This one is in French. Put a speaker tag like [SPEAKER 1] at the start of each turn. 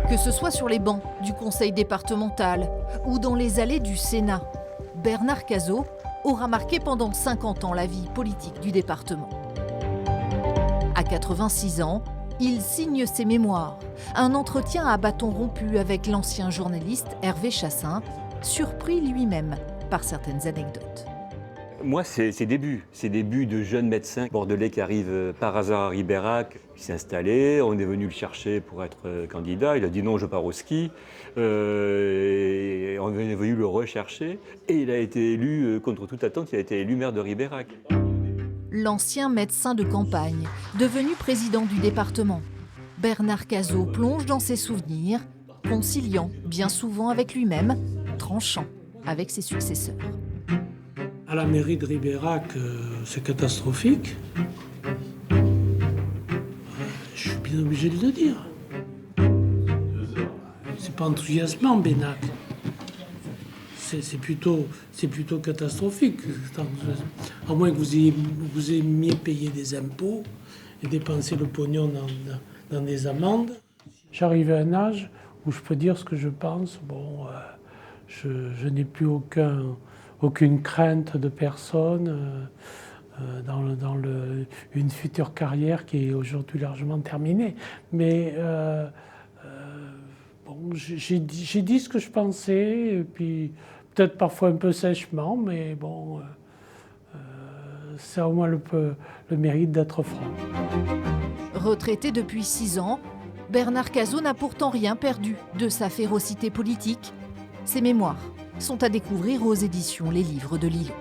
[SPEAKER 1] Que ce soit sur les bancs du conseil départemental ou dans les allées du Sénat, Bernard Cazeau aura marqué pendant 50 ans la vie politique du département. À 86 ans, il signe ses mémoires, un entretien à bâton rompu avec l'ancien journaliste Hervé Chassin, surpris lui-même par certaines anecdotes.
[SPEAKER 2] Moi, c'est ses débuts de jeune médecin bordelais qui arrive par hasard à Ribérac. Il s'est installé, on est venu le chercher pour être candidat. Il a dit non, je pars au ski. Et on est venu le rechercher et il a été élu, contre toute attente, il a été élu maire de Ribérac.
[SPEAKER 1] L'ancien médecin de campagne, devenu président du département, Bernard Cazeau plonge dans ses souvenirs, conciliant bien souvent avec lui-même, tranchant avec ses successeurs.
[SPEAKER 3] À la mairie de Ribérac, c'est catastrophique. Je suis bien obligé de le dire. C'est pas enthousiasmant, Bénac. C'est plutôt catastrophique. À moins que vous aimiez payer des impôts et dépenser le pognon dans des amendes. J'arrive à un âge où je peux dire ce que je pense. Bon, je n'ai plus aucune crainte de personne dans une future carrière qui est aujourd'hui largement terminée. Mais bon, j'ai dit ce que je pensais, et puis peut-être parfois un peu sèchement, mais bon, ça a au moins le mérite d'être franc.
[SPEAKER 1] Retraité depuis 6 ans, Bernard Cazeau n'a pourtant rien perdu de sa férocité politique. Ses mémoires sont à découvrir aux éditions Les Livres de Lillot.